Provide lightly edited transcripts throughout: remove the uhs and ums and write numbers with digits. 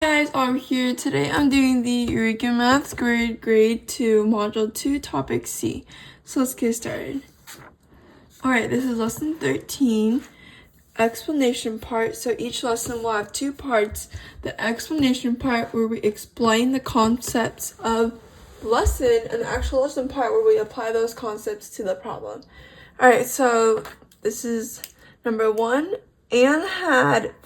Hey guys, Aubrey here. Today I'm doing the Eureka Math Squared Grade 2 Module 2 Topic C. So let's get started. Alright, this is lesson 13, explanation part. So each lesson will have two parts. The explanation part where we explain the concepts of the lesson, and the actual lesson part where we apply those concepts to the problem. Alright, so this is number 1. Anne had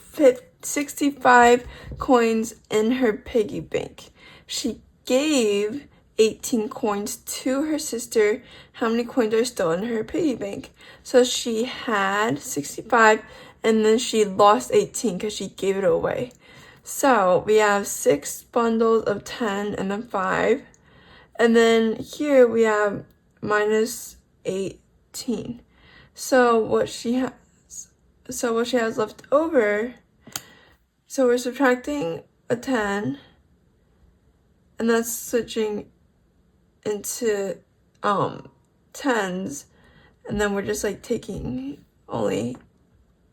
65 coins in her piggy bank. She gave 18 coins to her sister. How many coins are still in her piggy bank? So she had 65 and then she lost 18 because she gave it away. So we have 6 bundles of 10 and then 5. And then here we have minus 18. So what she has left over, so we're subtracting a 10, and that's switching into tens, and then we're just like taking only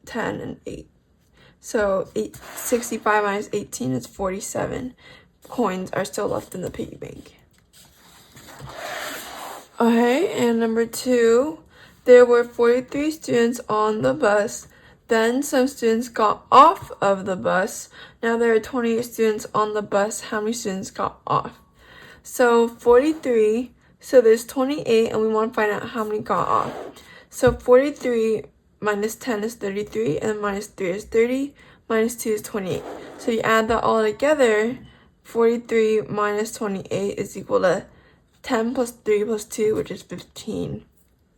10 and 8. So 65 minus 18 is 47 coins are still left in the piggy bank. Okay, and number 2, there were 43 students on the bus. Then some students got off of the bus. Now there are 28 students on the bus. How many students got off? So 43, so there's 28, and we want to find out how many got off. So 43 minus 10 is 33, and then minus 3 is 30, minus 2 is 28. So you add that all together, 43 minus 28 is equal to 10 plus 3 plus 2, which is 15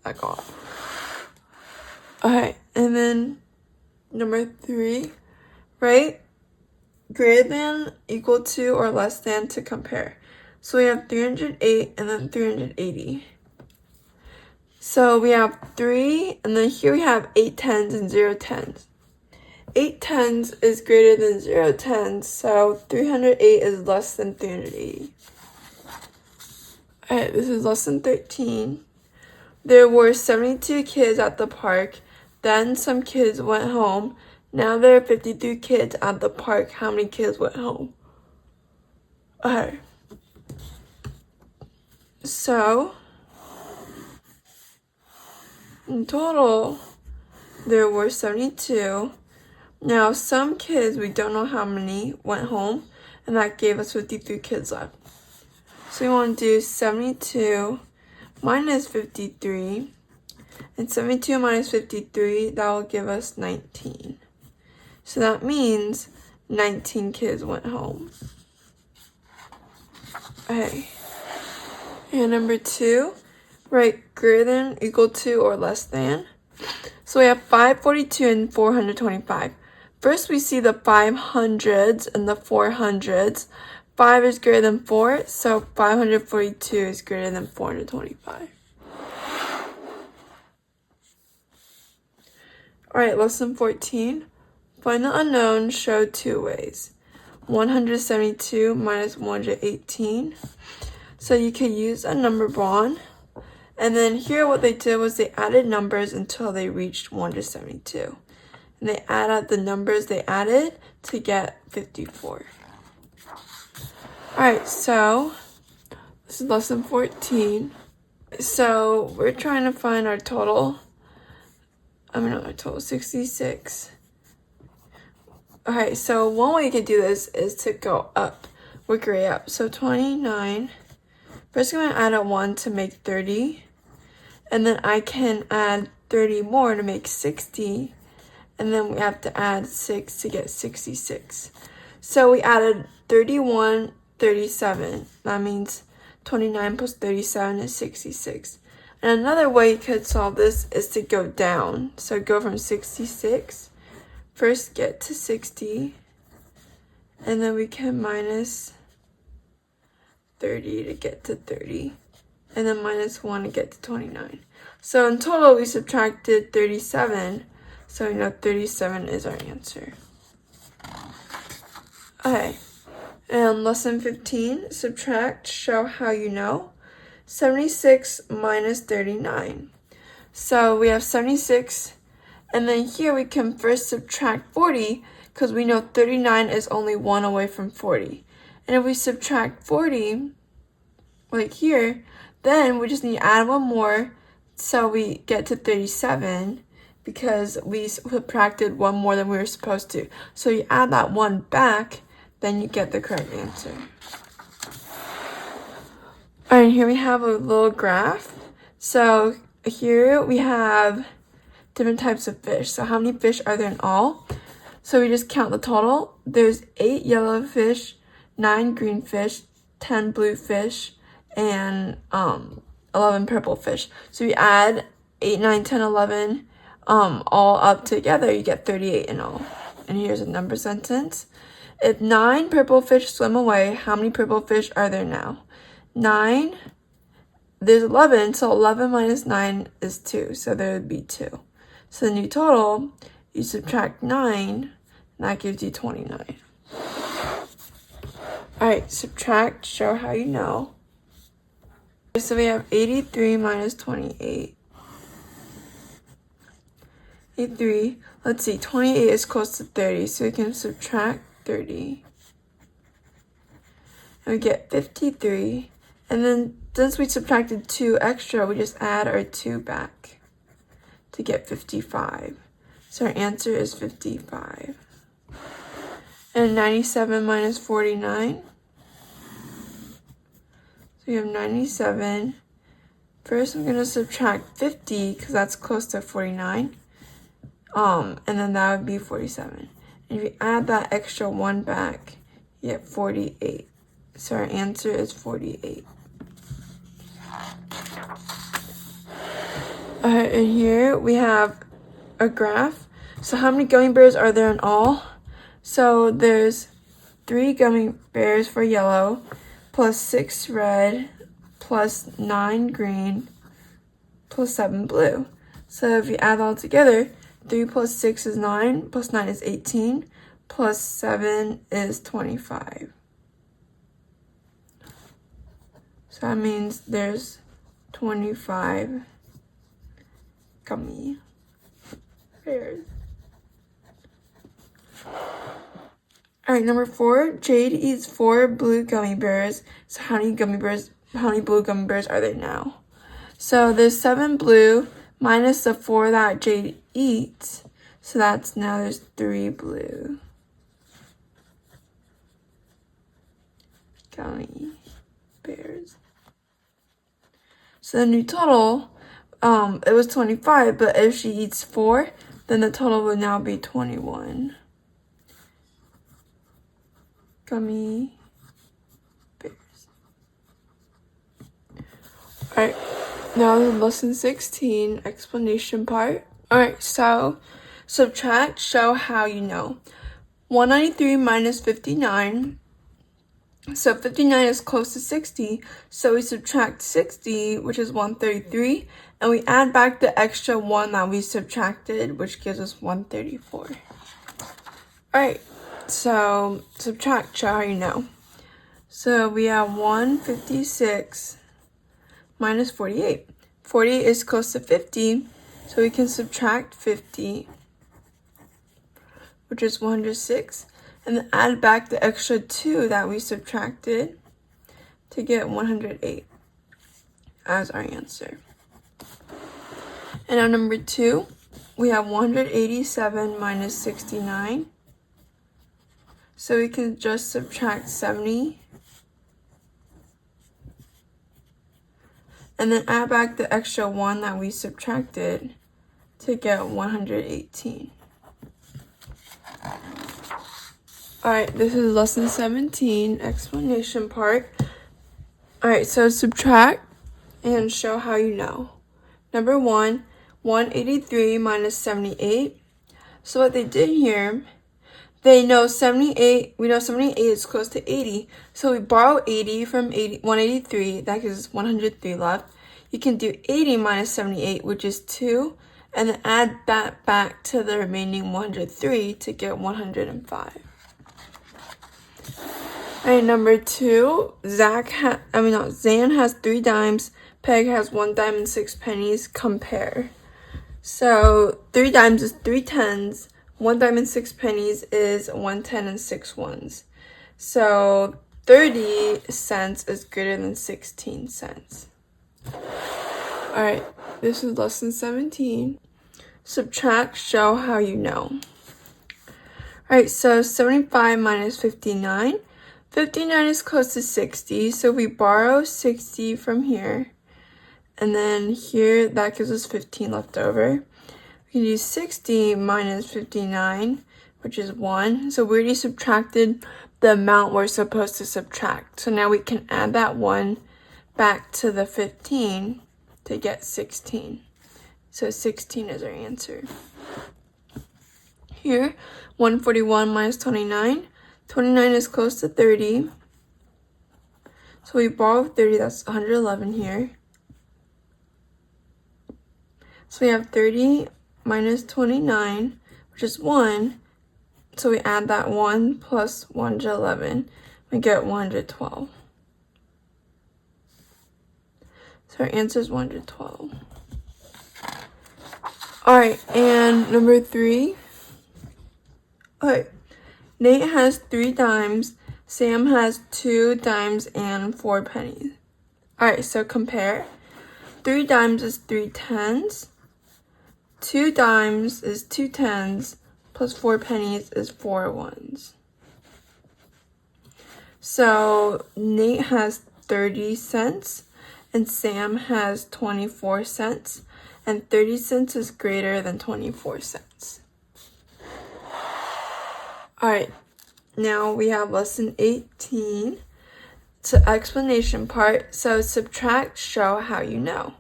that got off. Okay, and then number 3, right? Greater than, equal to, or less than to compare. So we have 308 and then 380. So we have 3, and then here we have 8 tens and 0 tens. 8 tens is greater than 0 tens, so 308 is less than 380. Alright, this is lesson 13. There were 72 kids at the park. Then some kids went home. Now there are 53 kids at the park. How many kids went home? Okay. So, in total, there were 72. Now, some kids, we don't know how many, went home, and that gave us 53 kids left. So we want to do 72 minus 53. And 72 minus 53, that will give us 19. So that means 19 kids went home. Okay. And number 2, write greater than, equal to, or less than. So we have 542 and 425. First we see the 500s and the 400s. 5 is greater than 4, so 542 is greater than 425. Alright, lesson 14. Find the unknown, show 2 ways. 172 minus 118. So you could use a number bond. And then here what they did was they added numbers until they reached 172. And they add up the numbers they added to get 54. Alright, so this is lesson 14. So we're trying to find our total. Our total 66. Okay, so one way you can do this is to go up, work your way up. So 29. First I'm going to add a 1 to make 30. And then I can add 30 more to make 60. And then we have to add 6 to get 66. So we added 31, 37. That means 29 plus 37 is 66. And another way you could solve this is to go down. So go from 66, first get to 60, and then we can minus 30 to get to 30, and then minus 1 to get to 29. So in total, we subtracted 37, so we know 37 is our answer. Okay, and lesson 15, subtract, show how you know. 76 minus 39. So we have 76 And then here we can first subtract 40 because we know 39 is only 1 away from 40. And if we subtract 40, like here, then we just need to add one more so we get to 37 because we subtracted one more than we were supposed to. So you add that one back, then you get the correct answer. Alright, here we have a little graph. So here we have different types of fish. So how many fish are there in all? So we just count the total. There's 8 yellow fish, 9 green fish, 10 blue fish, and 11 purple fish. So we add 8, 9, 10, 11 all up together, you get 38 in all. And here's a number sentence. If 9 purple fish swim away, how many purple fish are there now? 9, there's 11, so 11 minus 9 is 2, so there would be 2. So the new total, you subtract 9, and that gives you 29. Alright, subtract, show how you know. So we have 83 minus 28. 83, let's see, 28 is close to 30, so we can subtract 30. And we get 53. And then since we subtracted 2 extra, we just add our 2 back to get 55. So our answer is 55. And 97 minus 49. So we have 97. First, I'm going to subtract 50 because that's close to 49. And then that would be 47. And if you add that extra 1 back, you get 48. So our answer is 48. Alright, and here we have a graph. So how many gummy bears are there in all? So there's 3 gummy bears for yellow, plus 6 red, plus 9 green, plus 7 blue. So if you add all together, 3 plus 6 is 9, plus 9 is 18, plus 7 is 25. So that means there's 25 gummy bears. Alright, number 4, Jade eats 4 blue gummy bears. So how many blue gummy bears are there now? So there's 7 blue minus the 4 that Jade eats. So that's now there's 3 blue gummy bears. So the new total, it was 25, but if she eats 4, then the total would now be 21 gummy bears. Alright, now the lesson 16 explanation part. Alright, so subtract, show how you know. 193 minus 59. So 59 is close to 60, so we subtract 60, which is 133, and we add back the extra 1 that we subtracted, which gives us 134. Alright, so subtract, show how you know. So we have 156 minus 48. 48 is close to 50, so we can subtract 50, which is 106. And then add back the extra 2 that we subtracted to get 108 as our answer. And on number 2, we have 187 minus 69. So we can just subtract 70. And then add back the extra 1 that we subtracted to get 118. Alright, this is lesson 17, explanation part. Alright, so subtract and show how you know. Number 1, 183 minus 78. So what they did here, we know 78 is close to 80. So we borrow 80 from 183, that gives us 103 left. You can do 80 minus 78, which is 2, and then add that back to the remaining 103 to get 105. Alright, number 2, Zan has 3 dimes, Peg has 1 dime and 6 pennies. Compare. So 3 dimes is 3 tens. 1 dime and 6 pennies is 1 10 and 6 ones. So 30 cents is greater than 16 cents. Alright, this is lesson 17. Subtract, show how you know. Alright, so 75 minus 59. 59 is close to 60, so we borrow 60 from here. And then here, that gives us 15 left over. We can use 60 minus 59, which is 1. So we already subtracted the amount we're supposed to subtract. So now we can add that 1 back to the 15 to get 16. So 16 is our answer. Here, 141 minus 29. 29 is close to 30. So we borrow 30, that's 111 here. So we have 30 minus 29, which is 1. So we add that 1 plus 111. We get 112. So our answer is 112. Alright, and number 3. Alright, Nate has 3 dimes. Sam has 2 dimes and 4 pennies. Alright, so compare. 3 dimes is 3 tens. 2 dimes is 2 tens. Plus 4 pennies is 4 ones. So Nate has 30 cents and Sam has 24 cents. And 30 cents is greater than 24 cents. Alright, now we have lesson 18. It's the explanation part. So subtract, show how you know.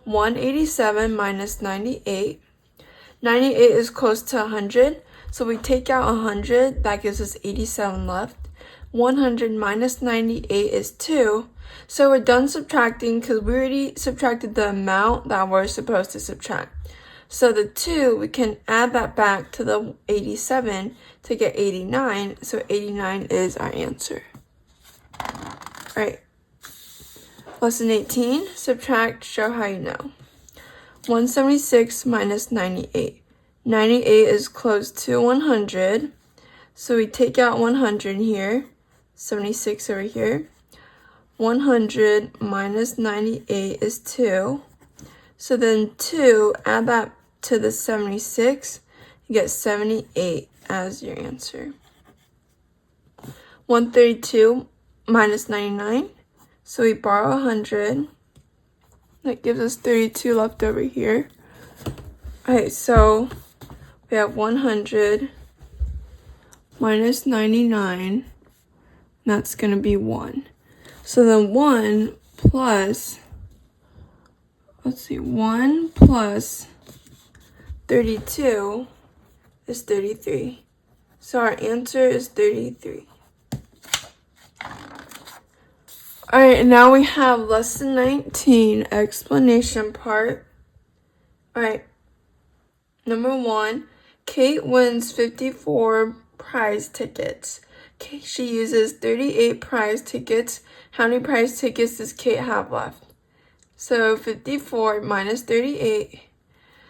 187 minus 98. 98 is close to 100. So we take out 100. That gives us 87 left. 100 minus 98 is 2. So we're done subtracting because we already subtracted the amount that we're supposed to subtract. So the 2, we can add that back to the 87 to get 89. So 89 is our answer. Alright. Lesson 18, subtract, show how you know. 176 minus 98. 98 is close to 100. So we take out 100 here. 76 over here. 100 minus 98 is 2. So then 2, add that to the 76, you get 78 as your answer. 132 minus 99. So we borrow 100. That gives us 32 left over here. Alright, so we have 100 minus 99. That's going to be 1. So then 1 plus, 1 plus 32 is 33. So our answer is 33. Alright, now we have lesson 19, explanation part. Alright, number 1, Kate wins 54 prize tickets. She uses 38 prize tickets. How many prize tickets does Kate have left? So 54 minus 38.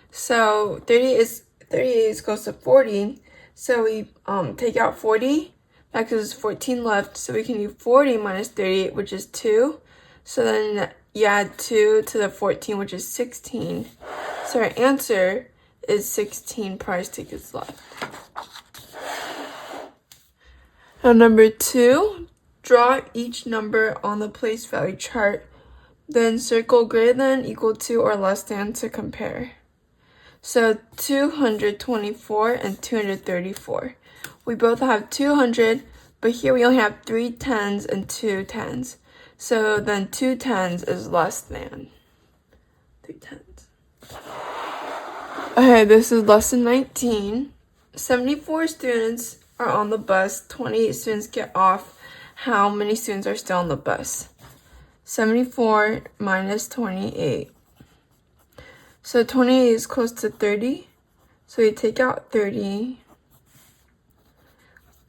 So 38 is close to 40. So we take out 40. That gives us 14 left. So we can do 40 minus 38, which is 2. So then you add 2 to the 14, which is 16. So our answer is 16 prize tickets left. Now number 2, draw each number on the place value chart. Then circle greater than, equal to, or less than to compare. So 224 and 234. We both have 200, but here we only have 3 tens and 2 tens. So then 2 tens is less than 3 tens. Okay, this is lesson 19. 74 students are on the bus. 28 students get off. How many students are still on the bus? 74 minus 28. So 28 is close to 30. So we take out 30.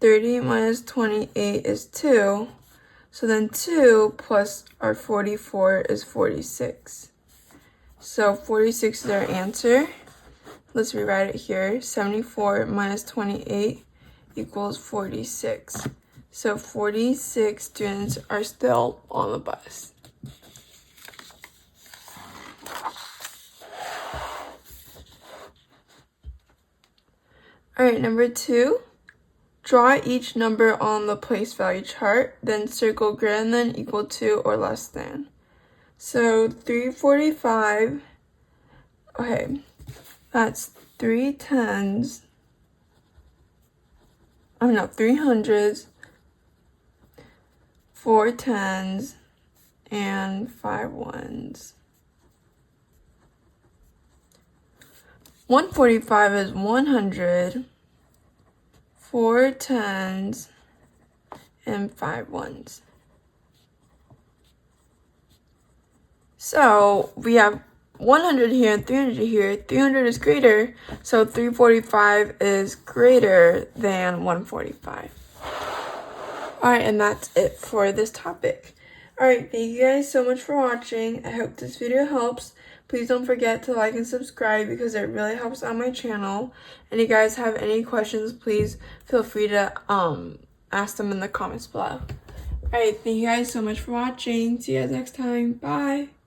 30 minus 28 is 2. So then 2 plus our 44 is 46. So 46 is our answer. let's rewrite it here. 74 minus 28 equals 46. So 46 students are still on the bus. Alright, number 2. Draw each number on the place value chart, then circle greater than, equal to, or less than. So 345, okay, that's 3 tens, 3 hundreds, 4 tens, and 5 ones. 145 is 100, 4 tens, and 5 ones. So we have 100 here and 300 here. 300 is greater, so 345 is greater than 145. Alright, and that's it for this topic. Alright, thank you guys so much for watching. I hope this video helps. Please don't forget to like and subscribe because it really helps on my channel. And if you guys have any questions, please feel free to ask them in the comments below. Alright, thank you guys so much for watching. See you guys next time. Bye!